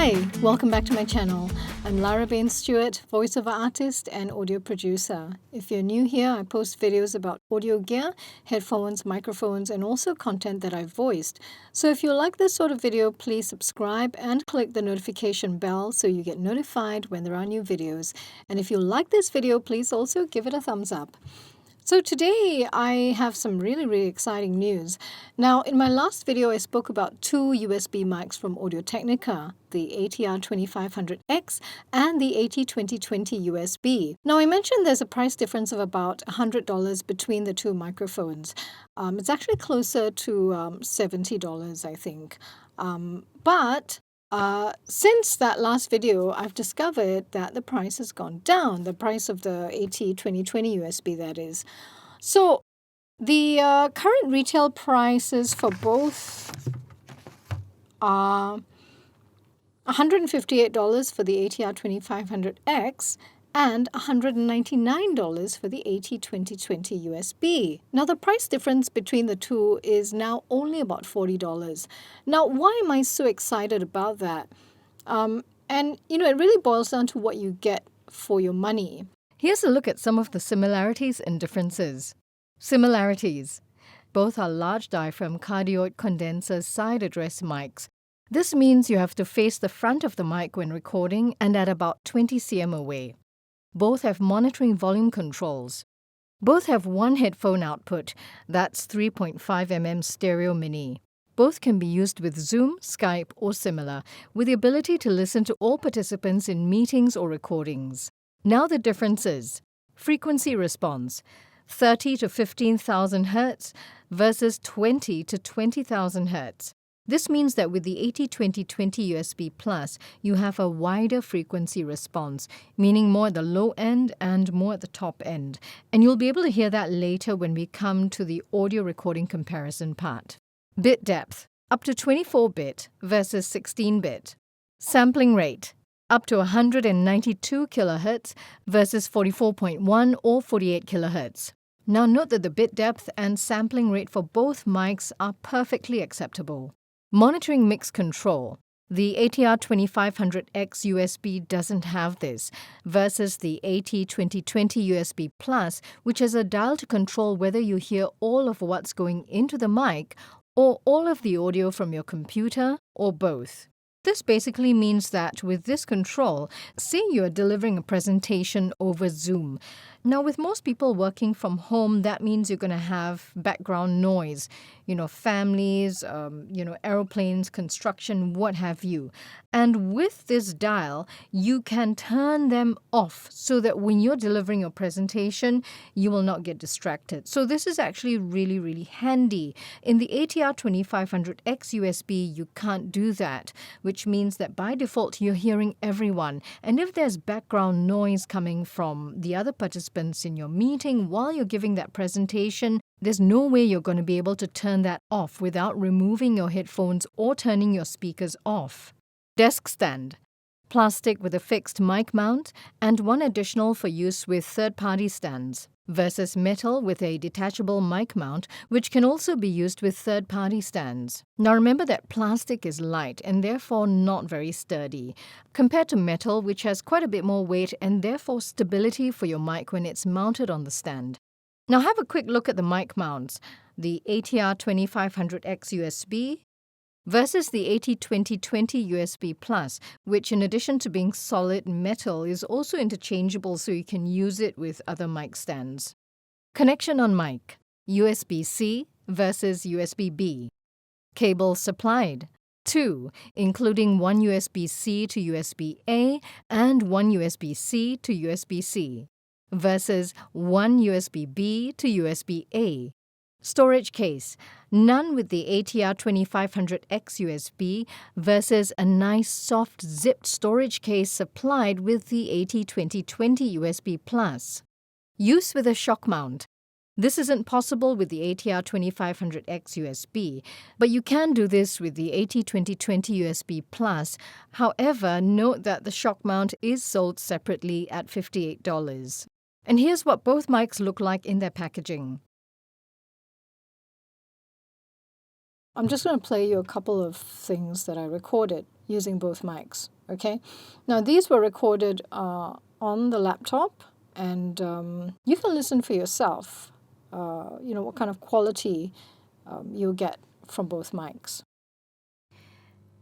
Hi, welcome back to my channel. I'm Beins-Stewart, voiceover artist and audio producer. If you're new here, I post videos about audio gear, headphones, microphones, and also content that I've voiced. So if you like this sort of video, please subscribe and click the notification bell so you get notified when there are new videos. And if you like this video, please also give it a thumbs up. So today I have some really exciting news. Now, in my last video, I spoke about two USB mics from Technica, the ATR2500X and the AT2020USB. Now, I mentioned there's a price difference of about $100 between the two microphones. It's actually closer to $70, I think. Since that last video, I've discovered that the price has gone down, the price of the AT2020 USB, that is. So the current retail prices for both are $158 for the ATR2500X and $199 for the AT2020 USB. Now, the price difference between the two is now only about $40. Now, why am I so excited about that? It really boils down to what you get for your money. Here's a look at some of the similarities and differences. Similarities. Both are large diaphragm cardioid condenser side address mics. This means you have to face the front of the mic when recording and at about 20 cm away. Both have monitoring volume controls. Both have one headphone output, that's 3.5 mm stereo mini. Both can be used with Zoom, Skype, or similar, with the ability to listen to all participants in meetings or recordings. Now the differences. Frequency response, 30 to 15,000 Hz versus 20 to 20,000 Hz. This means that with the AT2020 USB Plus, you have a wider frequency response, meaning more at the low end and more at the top end. And you'll be able to hear that later when we come to the audio recording comparison part. Bit depth, up to 24-bit versus 16-bit. Sampling rate, up to 192 kHz versus 44.1 or 48 kHz. Now note that the bit depth and sampling rate for both mics are perfectly acceptable. Monitoring mix control. The ATR2500xUSB doesn't have this, versus the AT2020 USB Plus, which has a dial to control whether you hear all of what's going into the mic or all of the audio from your computer or both. This basically means that with this control, say you are delivering a presentation over Zoom. Now, with most people working from home, that means you're going to have background noise, families, aeroplanes, construction, what have you. And with this dial, you can turn them off so that when you're delivering your presentation, you will not get distracted. So this is actually really handy. In the ATR2500xUSB, you can't do that, which means that by default, you're hearing everyone. And if there's background noise coming from the other participants in your meeting while you're giving that presentation, there's no way you're going to be able to turn that off without removing your headphones or turning your speakers off. Desk stand. Plastic with a fixed mic mount and one additional for use with third-party stands, versus metal with a detachable mic mount, which can also be used with third-party stands. Now remember that plastic is light and therefore not very sturdy, compared to metal, which has quite a bit more weight and therefore stability for your mic when it's mounted on the stand. Now have a quick look at the mic mounts, the ATR2500xUSB versus the AT2020 USB Plus, which in addition to being solid metal is also interchangeable so you can use it with other mic stands. Connection on mic, USB-C versus USB-B. Cables supplied, 2, including one USB-C to USB-A and one USB-C to USB-C, versus one USB-B to USB-A. Storage case, none with the ATR2500xUSB versus a nice soft zipped storage case supplied with the AT2020 USB Plus. Use with a shock mount. This isn't possible with the ATR2500xUSB, but you can do this with the AT2020 USB Plus. However, note that the shock mount is sold separately at $58. And here's what both mics look like in their packaging. I'm just going to play you a couple of things that I recorded using both mics. Okay, now these were recorded on the laptop, and you can listen for yourself. What kind of quality you'll get from both mics.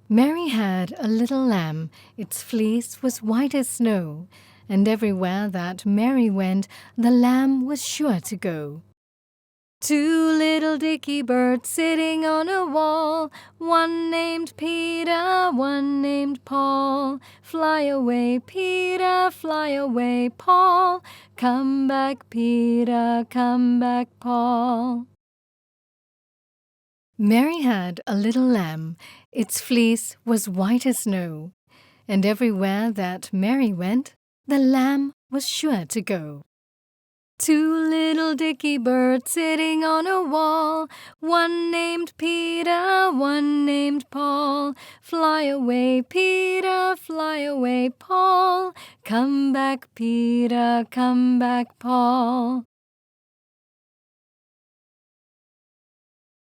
Mary had a little lamb, its fleece was white as snow, and everywhere that Mary went, the lamb was sure to go. Two little dicky birds sitting on a wall, one named Peter, one named Paul. Fly away, Peter, fly away, Paul. Come back, Peter, come back, Paul. Mary had a little lamb, its fleece was white as snow, and everywhere that Mary went, the lamb was sure to go. Two little dicky birds sitting on a wall, one named Peter, one named Paul. Fly away, Peter, fly away, Paul. Come back, Peter, come back, Paul.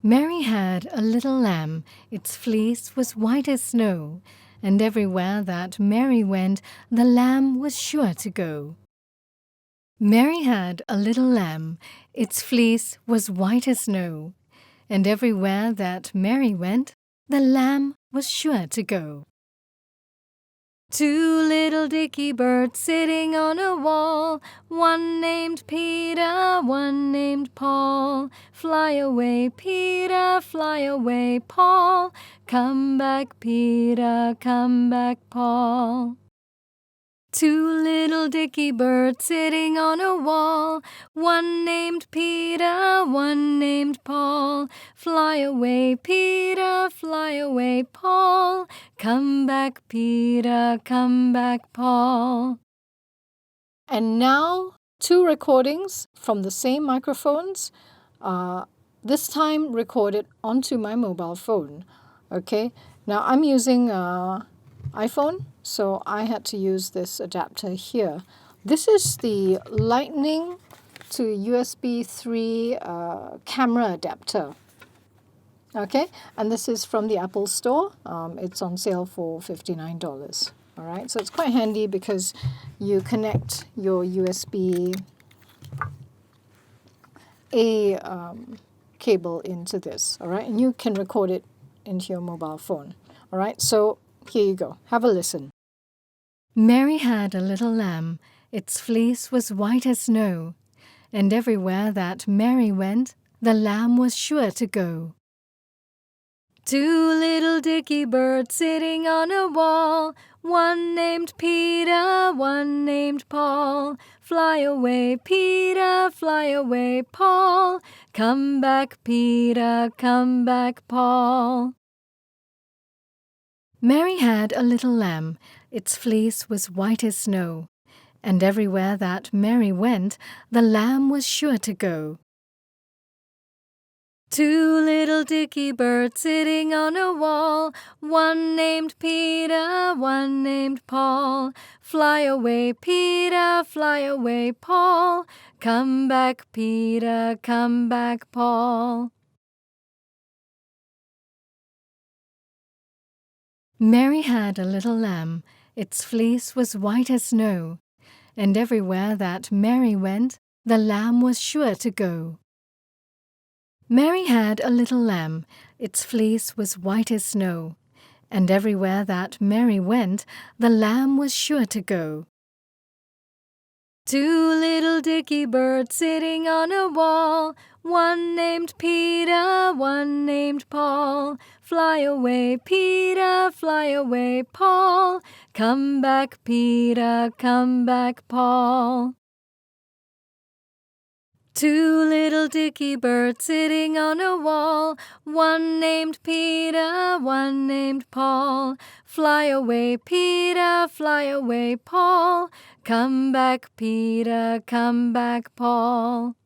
Mary had a little lamb, its fleece was white as snow, and everywhere that Mary went, the lamb was sure to go. Mary had a little lamb, its fleece was white as snow, and everywhere that Mary went, the lamb was sure to go. Two little dicky birds sitting on a wall, one named Peter, one named Paul. Fly away, Peter, fly away, Paul. Come back, Peter, come back, Paul. Two little dicky birds sitting on a wall, one named Peter, one named Paul. Fly away, Peter, fly away, Paul. Come back, Peter, come back, Paul. And now 2 recordings from the same microphones, this time recorded onto my mobile phone. Okay, now I'm using iPhone, so I had to use this adapter here. This is the Lightning to USB 3 camera adapter. Okay, and this is from the Apple Store. It's on sale for $59. All right, so it's quite handy because you connect your USB A cable into this. All right, and you can record it into your mobile phone. All right, so here you go. Have a listen. Mary had a little lamb, its fleece was white as snow, and everywhere that Mary went, the lamb was sure to go. Two little dicky birds sitting on a wall, one named Peter, one named Paul. Fly away, Peter, fly away, Paul. Come back, Peter, come back, Paul. Mary had a little lamb, its fleece was white as snow, and everywhere that Mary went, the lamb was sure to go. Two little dicky birds sitting on a wall, one named Peter, one named Paul. Fly away, Peter, fly away, Paul. Come back, Peter, come back, Paul. Mary had a little lamb, its fleece was white as snow, and everywhere that Mary went, the lamb was sure to go. Mary had a little lamb, its fleece was white as snow, and everywhere that Mary went, the lamb was sure to go. Two little dicky birds sitting on a wall, one named Peter, one named Paul. Fly away, Peter, fly away, Paul. Come back, Peter, come back, Paul. Two little dicky birds sitting on a wall, one named Peter, one named Paul. Fly away, Peter, fly away, Paul. Come back, Peter, come back, Paul.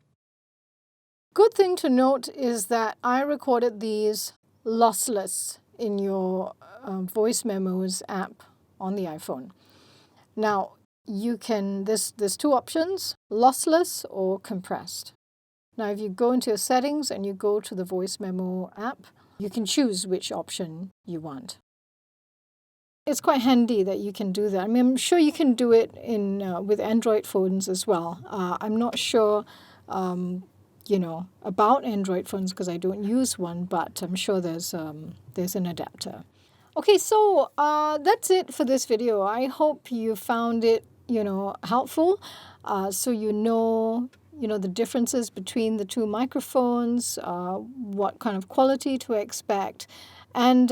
Good thing to note is that I recorded these lossless in your voice memos app on the iPhone. Now, there's 2 options, lossless or compressed. Now, if you go into your settings and you go to the voice memo app, you can choose which option you want. it's quite handy that you can do that. I mean, I'm sure you can do it in with Android phones as well. I'm not sure, about Android phones because I don't use one, but I'm sure there's an adapter. Okay, so that's it for this video. I hope you found it, helpful. So the differences between the two microphones, what kind of quality to expect, and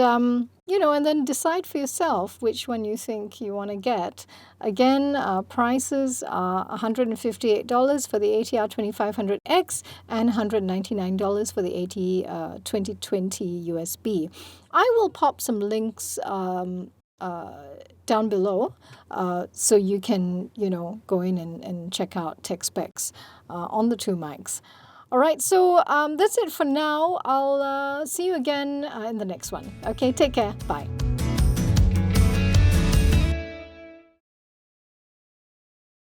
and then decide for yourself which one you think you want to get. Again, prices are $158 for the ATR2500X and $199 for the AT2020 USB. I will pop some links down below so you can, go in and check out tech specs on the two mics. All right, so that's it for now. I'll see you again in the next one. Okay, take care. Bye.